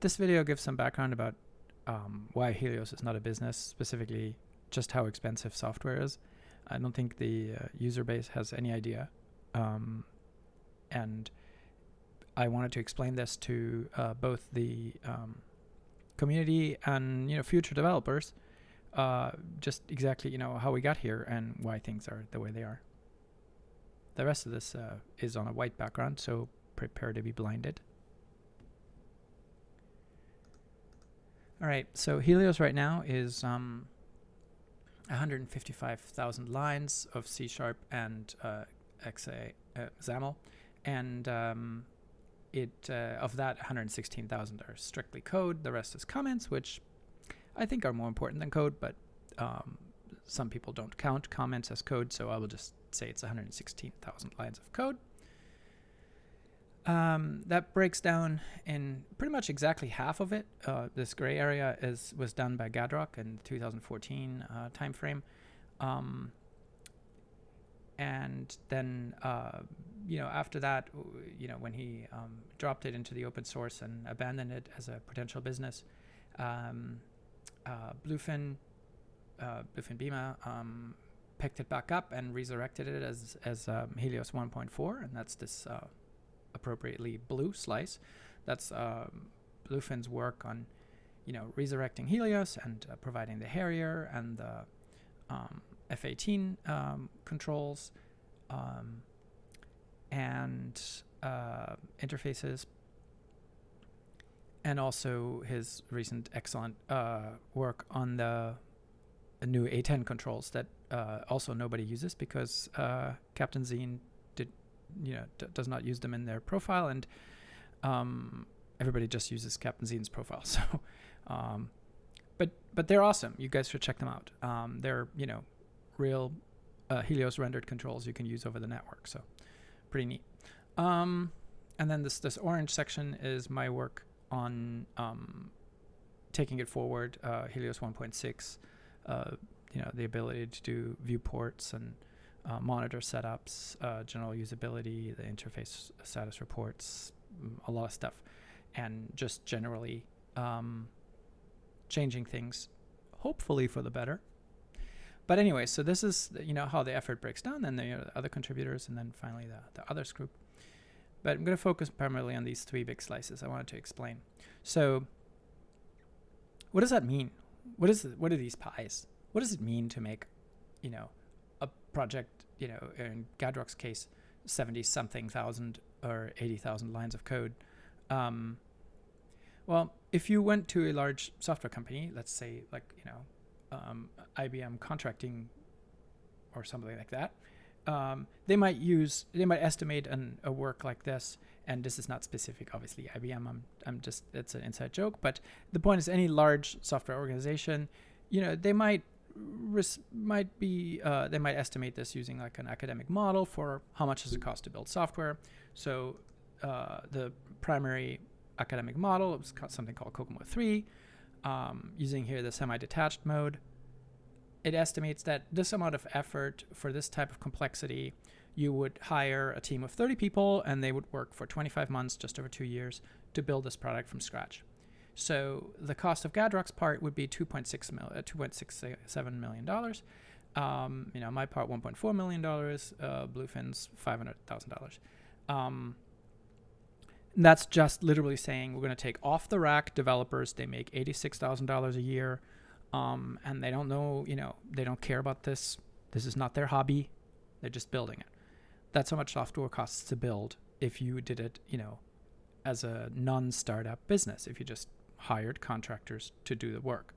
This video gives some background about why Helios is not a business, specifically just how expensive software is. I don't think the user base has any idea. And I wanted to explain this to both the community and future developers, just exactly how we got here and why things are the way they are. The rest of this is on a white background, so prepare to be blinded. All right, so Helios right now is 155,000 lines of C# and XAML, and of that 116,000 are strictly code. The rest is comments, which I think are more important than code, but some people don't count comments as code, so I will just say it's 116,000 lines of code. That breaks down in pretty much exactly half of it. This gray area was done by Gadrock in 2014 timeframe. And then, after that, when he dropped it into the open source and abandoned it as a potential business, Bluefin Bima picked it back up and resurrected it as Helios 1.4, and that's this appropriately blue slice. That's Bluefin's work on, resurrecting Helios and providing the Harrier and the F18 controls and interfaces, and also his recent excellent work on the new A10 controls that also nobody uses because Captain Zine does not use them in their profile, and everybody just uses Captain Zine's profile. So, but they're awesome. You guys should check them out. They're real Helios rendered controls you can use over the network. So, pretty neat. And then this orange section is my work on taking it forward. Helios 1.6. The ability to do viewports and monitor setups, general usability, the interface status reports, a lot of stuff, and just generally changing things, hopefully for the better. But anyway, so this is how the effort breaks down, and the other contributors, and then finally the others group. But I'm going to focus primarily on these three big slices I wanted to explain. So what does that mean? What are these pies? What does it mean to make, a project, in Gadrock's case, 70-something thousand or 80,000 lines of code? Well, if you went to a large software company, let's say IBM contracting or something like that, they might estimate a work like this, and this is not specific, obviously, IBM. It's an inside joke, but the point is any large software organization, they might estimate this using like an academic model for how much does it cost to build software. So the primary academic model, it was something called Kokomo 3, using here the semi-detached mode. It estimates that this amount of effort for this type of complexity, you would hire a team of 30 people and they would work for 25 months, just over 2 years, to build this product from scratch. So the cost of Gadrock's part would be $2.67 million. My part $1.4 million. Bluefin's $500,000. That's just literally saying we're going to take off the rack developers. They make $86,000 a year, and they don't know. They don't care about this. This is not their hobby. They're just building it. That's how much software costs to build if you did it, as a non-startup business. If you just hired contractors to do the work.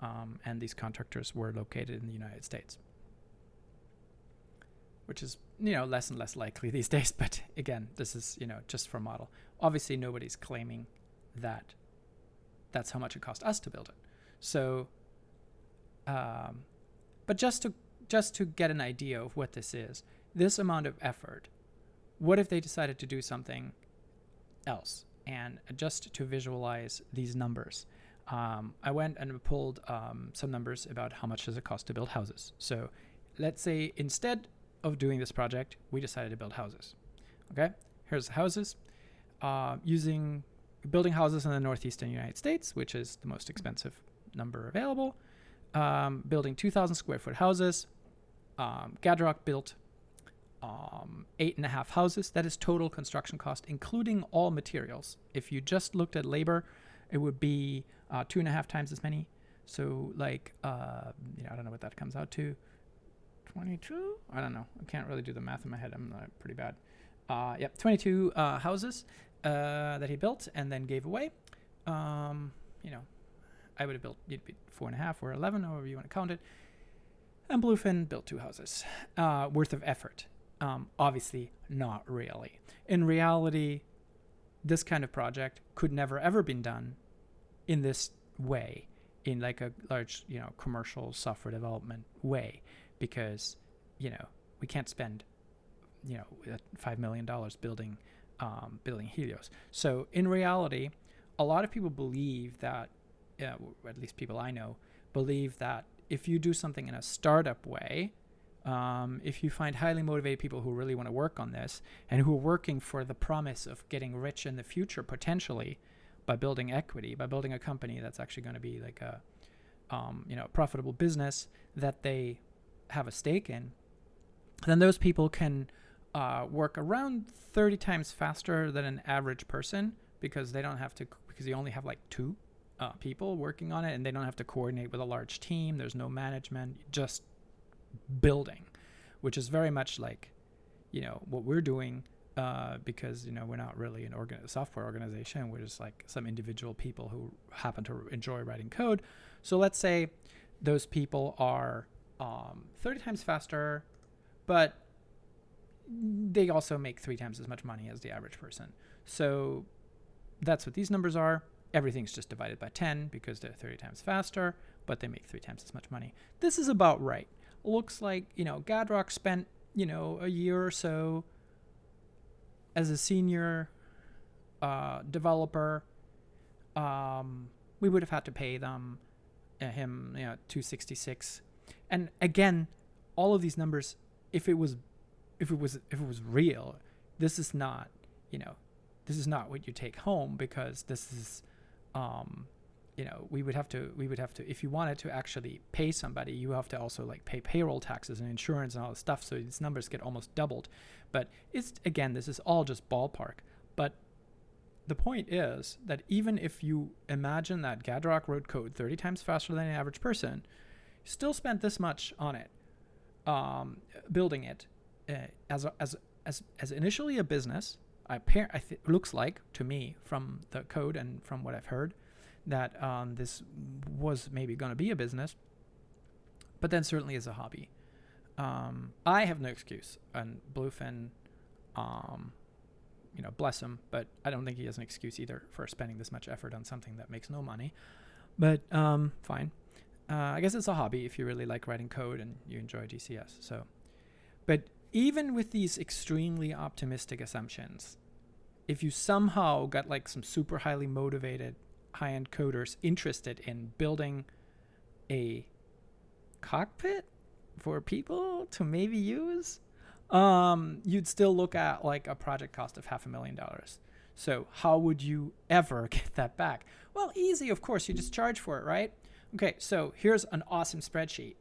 And these contractors were located in the United States, which is, less and less likely these days. But again, this is, just for model. Obviously, nobody's claiming that that's how much it cost us to build it. So, but just to get an idea of what this is, this amount of effort, what if they decided to do something else? And just to visualize these numbers, I went and pulled some numbers about how much does it cost to build houses. So let's say instead of doing this project, we decided to build houses. Okay, here's the houses. Using building houses in the northeastern United States, which is the most expensive number available. Building 2,000 square foot houses. Gadrock built 8.5 houses. That is total construction cost, including all materials. If you just looked at labor, it would be 2.5 times as many. So like, I don't know what that comes out to. 22? I don't know. I can't really do the math in my head. I'm pretty bad. 22 houses that he built and then gave away. I would have built, it'd be 4.5 or 11, however you want to count it. And Bluefin built 2 houses worth of effort. Obviously, not really. In reality, this kind of project could never ever been done in this way, in like a large, commercial software development way, because, we can't spend, $5 million building Helios. So in reality, a lot of people believe that, at least people I know, believe that if you do something in a startup way, if you find highly motivated people who really want to work on this and who are working for the promise of getting rich in the future, potentially by building equity, by building a company that's actually going to be like a profitable business that they have a stake in, then those people can work around 30 times faster than an average person, because they don't have to, because you only have like 2 people working on it, and they don't have to coordinate with a large team. There's no management, just building, which is very much like, what we're doing, because, we're not really a software organization. We're just like some individual people who happen to enjoy writing code. So let's say those people are 30 times faster, but they also make 3 times as much money as the average person. So that's what these numbers are. Everything's just divided by 10 because they're 30 times faster, but they make 3 times as much money. This is about right. Looks like, Gadrock spent, a year or so as a senior developer. We would have had to pay him, $266. And again, all of these numbers, if it was real, this is not, this is not what you take home, because this is, we would have to, if you wanted to actually pay somebody, you have to also like pay payroll taxes and insurance and all this stuff. So these numbers get almost doubled. But this is all just ballpark. But the point is that even if you imagine that Gadrock wrote code 30 times faster than an average person, you still spent this much on it, building it as initially a business. Looks like to me from the code and from what I've heard that this was maybe going to be a business, but then certainly as a hobby. I have no excuse, and Bluefin, bless him, but I don't think he has an excuse either for spending this much effort on something that makes no money. But fine. I guess it's a hobby if you really like writing code and you enjoy GCS. So, but even with these extremely optimistic assumptions, if you somehow got like some super highly motivated high-end coders interested in building a cockpit for people to maybe use, you'd still look at like a project cost of $500,000. So how would you ever get that back? Well, easy, of course. You just charge for it, right? Okay, so here's an awesome spreadsheet.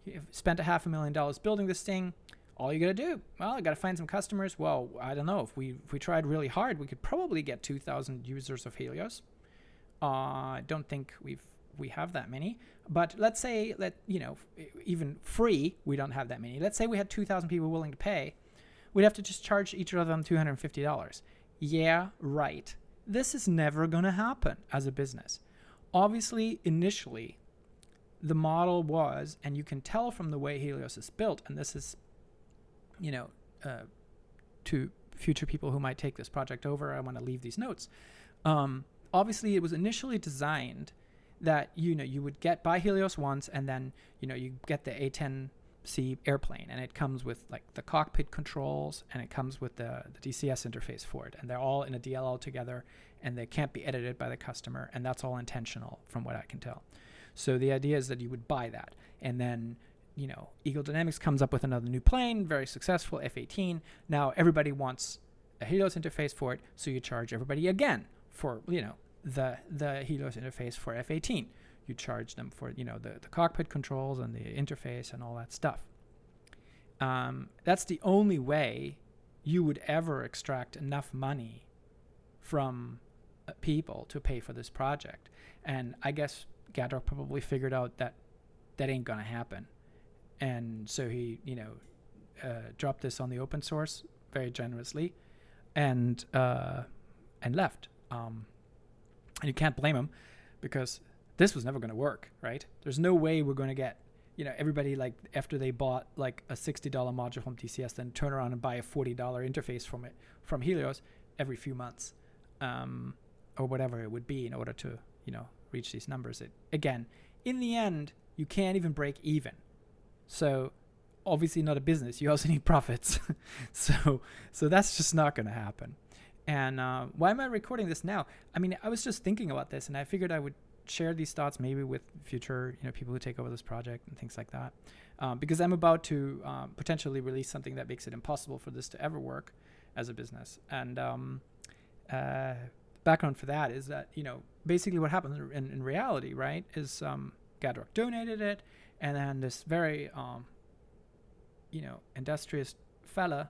You've spent $500,000 building this thing. All you gotta do, I gotta find some customers. Well, I don't know. If we tried really hard, we could probably get 2,000 users of Helios. I don't think we have that many. But let's say even free, we don't have that many. Let's say we had 2,000 people willing to pay. We'd have to just charge each of them $250. Yeah, right. This is never gonna happen as a business. Obviously, initially, the model was, and you can tell from the way Helios is built, and this is, to future people who might take this project over, I want to leave these notes. Obviously, it was initially designed that, you would buy Helios once, and then, you get the A10C airplane, and it comes with like the cockpit controls, and it comes with the DCS interface for it, and they're all in a DLL together, and they can't be edited by the customer, and that's all intentional from what I can tell. So the idea is that you would buy that, and then, Eagle Dynamics comes up with another new plane, very successful, F-18. Now everybody wants a Helios interface for it, so you charge everybody again. for the Helios interface for F-18. You charge them for the cockpit controls and the interface and all that stuff. That's the only way you would ever extract enough money from people to pay for this project. And I guess Gadrock probably figured out that ain't gonna happen, and so he dropped this on the open source very generously, and left. And you can't blame him, because this was never going to work, right? There's no way we're going to get everybody, like, after they bought like a $60 module from TCS, then turn around and buy a $40 interface from Helios every few months, or whatever it would be, in order to reach these numbers. Again, in the end, you can't even break even. So obviously not a business. You also need profits. so that's just not going to happen. And why am I recording this now? I mean, I was just thinking about this, and I figured I would share these thoughts maybe with future people who take over this project and things like that, because I'm about to potentially release something that makes it impossible for this to ever work as a business. And background for that is that basically what happened in reality, right, is Gadrock donated it, and then this very industrious fella,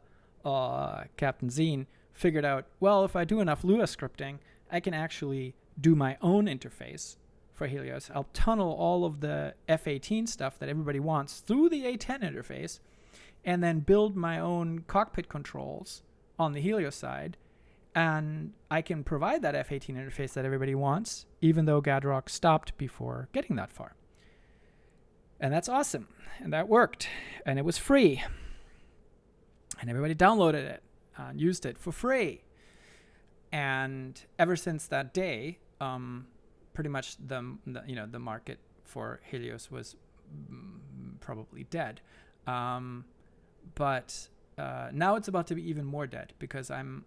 Captain Zine, figured out, well, if I do enough Lua scripting, I can actually do my own interface for Helios. I'll tunnel all of the F-18 stuff that everybody wants through the A10 interface, and then build my own cockpit controls on the Helios side, and I can provide that F-18 interface that everybody wants, even though Gadrock stopped before getting that far. And that's awesome. And that worked. And it was free. And everybody downloaded it and used it for free. And ever since that day, pretty much the market for Helios was probably dead. But now it's about to be even more dead, because I'm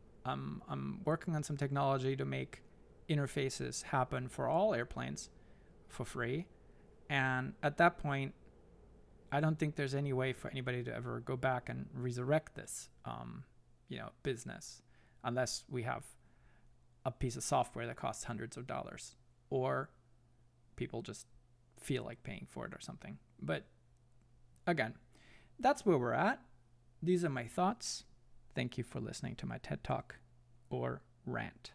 working on some technology to make interfaces happen for all airplanes for free. And at that point, I don't think there's any way for anybody to ever go back and resurrect this, business, unless we have a piece of software that costs hundreds of dollars, or people just feel like paying for it or something. But again, that's where we're at. These are my thoughts. Thank you for listening to my TED Talk or rant.